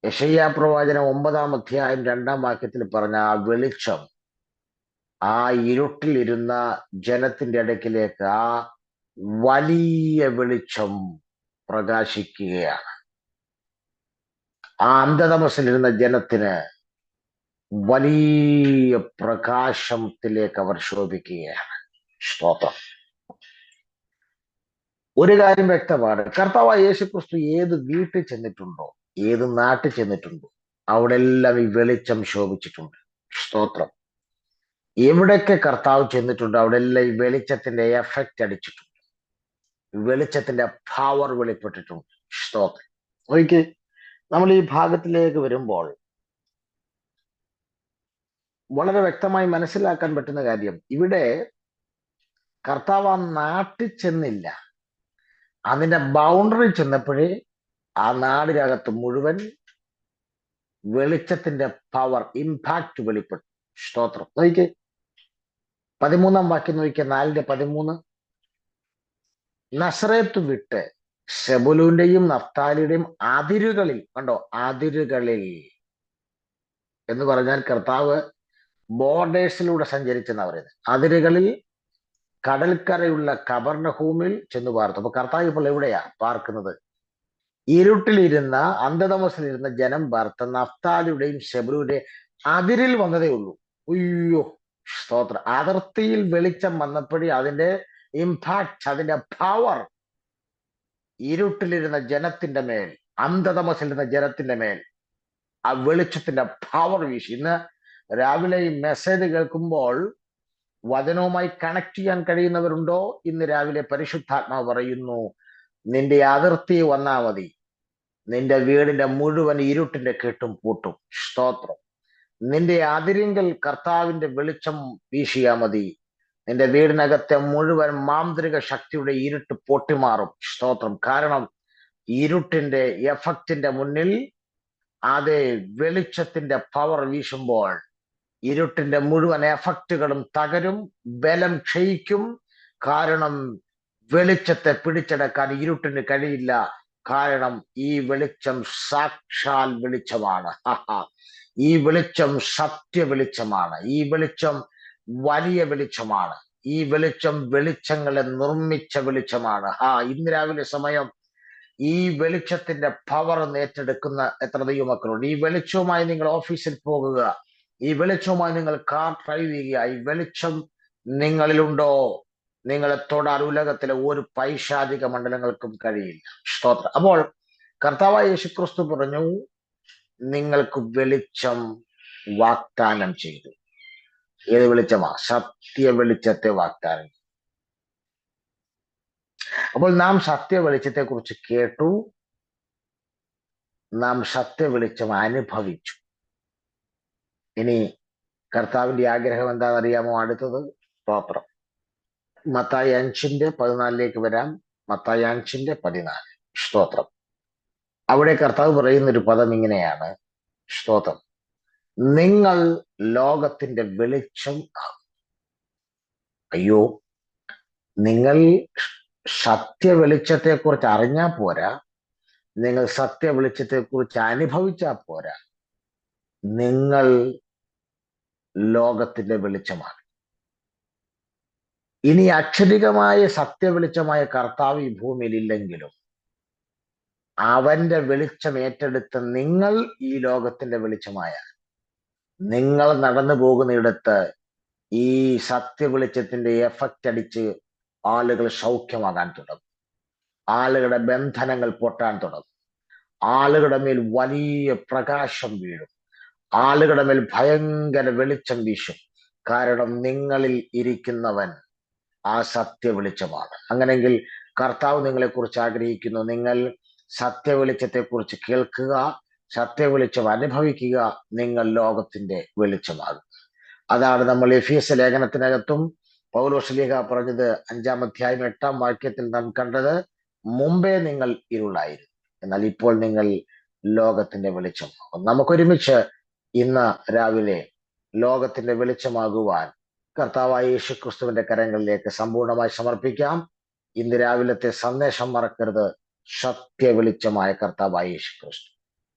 യെശയ്യാ പ്രവാചനം 9 അധ്യായം 2 പറഞ്ഞ ആ വെളിച്ചം ആ ഇരുട്ടിലിരുന്ന ജനത്തിന്റെ അടുക്കിലേക്ക് ആ വലിയ വെളിച്ചം പ്രകാശിക്കുകയാണ്. ആ അന്ധതമസിലിരുന്ന ജനത്തിന് വലിയ പ്രകാശത്തിലേക്ക് അവർ ശോഭിക്കുകയാണ്. സ്തോത്രം. ഒരു കാര്യം വ്യക്തമാണ്, കർത്താവായ യേശുക്രിസ്തു ഏത് വീട്ടിൽ ചെന്നിട്ടുണ്ടോ, ഏത് നാട്ടിൽ ചെന്നിട്ടുണ്ടോ, അവിടെ എല്ലാം ഈ വെളിച്ചം ശോഭിച്ചിട്ടുണ്ട്. സ്തോത്രം. എവിടെയൊക്കെ കർത്താവ് ചെന്നിട്ടുണ്ടോ അവിടെ എല്ലാം ഈ വെളിച്ചത്തിന്റെ എഫക്റ്റ് അടിച്ചിട്ടുണ്ട്, വെളിച്ചത്തിന്റെ പവർ വെളിപ്പെട്ടിട്ടുണ്ട്. സ്തോത്രം. ഒരിക്കൽ നമ്മൾ ഈ ഭാഗത്തിലേക്ക് വരുമ്പോൾ വളരെ വ്യക്തമായി മനസ്സിലാക്കാൻ പറ്റുന്ന കാര്യം, ഇവിടെ കർത്താവ് ആ നാട്ടിൽ ചെന്നില്ല, അതിന്റെ ബൗണ്ടറി ചെന്നപ്പോഴേ ആ നാടിനകത്ത് മുഴുവൻ വെളിച്ചത്തിന്റെ പവർ, ഇമ്പാക്ട് വെളിപ്പെട്ടു. സ്തോത്രം. നോക്കിക്കേ 13 നോക്കിയ 4:13. നസറേത്ത് വിട്ട് സെബുലൂന്റെയും നഫ്താലിയുടെയും അതിരുകളിൽ, കണ്ടോ, അതിരുകളിൽ എന്ന് പറഞ്ഞാൽ കർത്താവ് ബോർഡേഴ്സിലൂടെ സഞ്ചരിച്ചെന്നാ പറയുന്നത്. അതിരുകളിൽ കടൽക്കരയുള്ള കബർനഹൂമിൽ ചെന്ന് പാർത്തു. അപ്പൊ കർത്താവ് ഇപ്പോൾ എവിടെയാ പാർക്കുന്നത്? ഇരുട്ടിലിരുന്ന, അന്ധതമസിലിരുന്ന ജനം പാർത്ത നഫ്താലിയുടെയും സെബുലൂന്റെയും അതിരിൽ വന്നതേ ഉള്ളൂ. അയ്യോ, സ്തോത്രം. അതിർത്തിയിൽ വെളിച്ചം വന്നപ്പോഴേ അതിന്റെ ഇമ്പാക്ട്, അതിന്റെ പവർ ഇരുട്ടിലിരുന്ന ജനത്തിന്റെ മേൽ, അന്ധതമസിലിരുന്ന ജനത്തിന്റെ മേൽ ആ വെളിച്ചത്തിന്റെ പവർ വീശി. ഇന്ന് രാവിലെ ഈ മെസ്സേജ് കേൾക്കുമ്പോൾ വചനവുമായി കണക്ട് ചെയ്യാൻ കഴിയുന്നവരുണ്ടോ? ഇന്ന് രാവിലെ പരിശുദ്ധാത്മാവ് പറയുന്നു, നിന്റെ അതിർത്തി വന്നാ മതി, നിന്റെ വീടിന്റെ മുഴുവൻ ഇരുട്ടിന്റെ കെട്ടും പൂട്ടും. സ്തോത്രം. നിന്റെ അതിരിങ്കൽ കർത്താവിന്റെ വെളിച്ചം വീശിയാ മതി, നിന്റെ വീടിനകത്തെ മുഴുവൻ മാന്ത്രിക ശക്തിയുടെ ഇരുട്ട് പൊട്ടിമാറും. സ്തോത്രം. കാരണം ഇരുട്ടിന്റെ എഫക്റ്റിന്റെ മുന്നിൽ അതേ വെളിച്ചത്തിന്റെ പവർ വീശുമ്പോൾ ഇരുട്ടിന്റെ മുഴുവൻ എഫക്റ്റുകളും തകരും, ബലം ക്ഷയിക്കും. കാരണം വെളിച്ചത്തെ പിടിച്ചെടുക്കാൻ ഇരുട്ടിന് കഴിയില്ല. കാരണം ഈ വെളിച്ചം സാക്ഷാൽ വെളിച്ചമാണ്. ഈ വെളിച്ചം സത്യ വെളിച്ചമാണ്. ഈ വെളിച്ചം വലിയ വെളിച്ചമാണ്. ഈ വെളിച്ചം വെളിച്ചങ്ങളെ നിർമ്മിച്ച വെളിച്ചമാണ്. ഇന്ന് രാവിലെ സമയം ഈ വെളിച്ചത്തിന്റെ പവർ ഏറ്റെടുക്കുന്ന എത്ര ദൈവമക്കളുണ്ട്? ഈ വെളിച്ചവുമായി നിങ്ങൾ ഓഫീസിൽ പോകുക, ഈ വെളിച്ചവുമായി നിങ്ങൾ കാർ ഡ്രൈവ് ചെയ്യുക. ഈ വെളിച്ചം നിങ്ങളിലുണ്ടോ, നിങ്ങളെ തൊടാൻ ഉലകത്തിലെ ഒരു പൈശാചിക മണ്ഡലങ്ങൾക്കും കഴിയില്ല. സ്തോത്രം. അപ്പോൾ കർത്താവായ യേശുക്രിസ്തു പറഞ്ഞു, നിങ്ങൾക്ക് വെളിച്ചം വാഗ്ദാനം ചെയ്തു. ഏത് വെളിച്ചമാ? സത്യ വെളിച്ചത്തെ വാഗ്ദാനം. അപ്പോൾ നാം സത്യ വെളിച്ചത്തെ കുറിച്ച് കേട്ടു, നാം സത്യ വെളിച്ചം അനുഭവിച്ചു. ഇനി കർത്താവിന്റെ ആഗ്രഹം എന്താണെന്നറിയാമോ? അടുത്തത് സ്തോത്രം. മത്തായി 5:14 വരാം. മത്തായി 5:14. സ്തോത്രം. അവിടെ കർത്താവ് പറയുന്ന ഒരു പദം ഇങ്ങനെയാണ്. സ്തോത്രം. നിങ്ങൾ ലോകത്തിന്റെ വെളിച്ചം ആകും. അയ്യോ, നിങ്ങൾ സത്യ വെളിച്ചത്തെ കുറിച്ച് അറിഞ്ഞാൽ പോരാ, നിങ്ങൾ സത്യ വെളിച്ചത്തെ കുറിച്ച് അനുഭവിച്ചാൽ പോരാ, നിങ്ങൾ ലോകത്തിന്റെ വെളിച്ചമാണ്. ഇനി അക്ഷരികമായ സത്യ വെളിച്ചമായ കർത്താവ് ഈ ഭൂമിയിൽ ഇല്ലെങ്കിലും അവന്റെ വെളിച്ചം ഏറ്റെടുത്ത നിങ്ങൾ ഈ ലോകത്തിന്റെ വെളിച്ചമായ, നിങ്ങൾ നടന്നു പോകുന്നിടത്ത് ഈ സത്യ വെളിച്ചത്തിന്റെ എഫക്റ്റ് അടിച്ച് ആളുകൾ സൗഖ്യമാകാൻ തുടങ്ങും, ആളുകളുടെ ബന്ധനങ്ങൾ പൊട്ടാൻ തുടങ്ങും, ആളുകളുടെ മേൽ വലിയ പ്രകാശം വീഴും, ആളുകളുടെ മേൽ ഭയങ്കര വെളിച്ചം വീശും. കാരണം നിങ്ങളിൽ ഇരിക്കുന്നവൻ ആ സത്യ വെളിച്ചമാണ്. അങ്ങനെങ്കിൽ കർത്താവ് നിങ്ങളെ കുറിച്ച് ആഗ്രഹിക്കുന്നു, നിങ്ങൾ സത്യവെളിച്ചത്തെക്കുറിച്ച് കേൾക്കുക, സത്യവെളിച്ചം അനുഭവിക്കുക. നിങ്ങൾ ലോകത്തിന്റെ വെളിച്ചമാകും. അതാണ് നമ്മൾ എഫീസ് ലേഖനത്തിനകത്തും പൗലോസ്ലീഹ പറഞ്ഞത് 5-ാം അധ്യായം 8-ാം വാക്യത്തിൽ നാം കണ്ടത്. മുമ്പേ നിങ്ങൾ ഇരുളായിരുന്നു, എന്നാൽ ഇപ്പോൾ നിങ്ങൾ ലോകത്തിന്റെ വെളിച്ചമാകും. നമുക്കൊരുമിച്ച് ഇന്ന് രാവിലെ ലോകത്തിന്റെ വെളിച്ചമാകുവാൻ കർത്താവായ യേശു ക്രിസ്തുവിന്റെ കരങ്ങളിലേക്ക് സമ്പൂർണ്ണമായി സമർപ്പിക്കാം. ഇന്ന് രാവിലത്തെ സന്ദേശം മറക്കരുത്. സത്യവെളിച്ചമായ കർത്താവായ യേശു ക്രിസ്തു.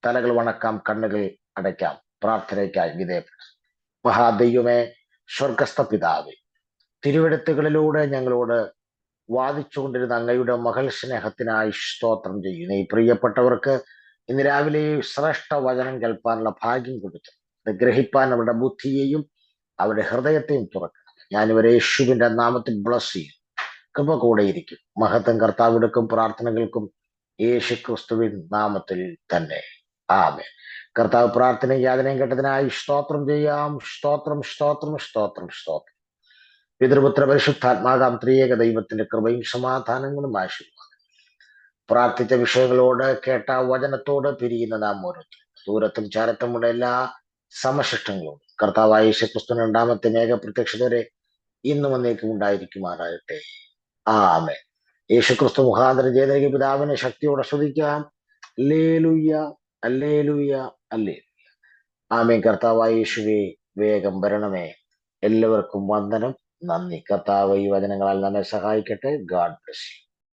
തലകൾ വണക്കാം, കണ്ണുകൾ അടയ്ക്കാം, പ്രാർത്ഥനയ്ക്കായി വിധേയപ്പെടാം. മഹാദൈവമേ, സ്വർഗസ്ഥ പിതാവേ, തിരുവെഴുത്തുകളിലൂടെ ഞങ്ങളോട് വാദിച്ചുകൊണ്ടിരുന്ന അങ്ങയുടെ മകൾ സ്നേഹത്തിനായി സ്തോത്രം ചെയ്യുന്നു. ഈ പ്രിയപ്പെട്ടവർക്ക് ഇന്ന് രാവിലെ ശ്രേഷ്ഠ വചനം കേൾപ്പാനുള്ള ഭാഗ്യം കൊടുത്തു. അത് ഗ്രഹിപ്പാൻ അവരുടെ ബുദ്ധിയെയും അവരുടെ ഹൃദയത്തെയും തുറക്കണം. ഞാനിവരെ യേശുവിന്റെ നാമത്തിൽ ബ്ലസ് ചെയ്യും. കൃപ കൂടെയിരിക്കും. മഹത്വം കർത്താവിടുക്കും പ്രാർത്ഥനകൾക്കും യേശു ക്രിസ്തുവിൻ നാമത്തിൽ തന്നെ. ആമേൻ. കർത്താവ് പ്രാർത്ഥനയും യാതനയും കേട്ടതിനായി സ്തോത്രം ചെയ്യാം. സ്തോത്രം, സ്തോത്രം, സ്തോത്രം, സ്തോത്രം. പിതൃപുത്ര പരിശുദ്ധാത്മാകാം ത്രിയേക ദൈവത്തിന്റെ കൃപയും സമാധാനങ്ങളും ആശീർവാദം പ്രാർത്ഥിച്ച വിഷയങ്ങളോട്, കേട്ട വചനത്തോട് പിരിയുന്ന നാം ഓരോരുത്തരും ദൂരത്തും ചാരത്തുമുള്ള എല്ലാ സമശിഷ്ടങ്ങളോടും കർത്താവായ യേശു ക്രിസ്തുവിന്റെ രണ്ടാമത്തെ മേഘ പ്രത്യക്ഷതവരെ ഇന്നും എന്നേക്കും ഉണ്ടായിരിക്കുമാറാകട്ടെ. ആമേൻ. യേശു ക്രിസ്തു മുഖാന്തരം ചെയ്ത പിതാവിനെ ശക്തിയോടെ സ്തുതിക്കാം. അല്ലേലൂയ, അല്ലേലൂയ, അല്ലേലൂയ. ആമേൻ. കർത്താവായ യേശുവേ, വേഗം വരണമേ. എല്ലാവർക്കും വന്ദനം. നന്ദി. കർത്താവ് ഈ വചനങ്ങളാൽ നമ്മെ സഹായിക്കട്ടെ. God bless you.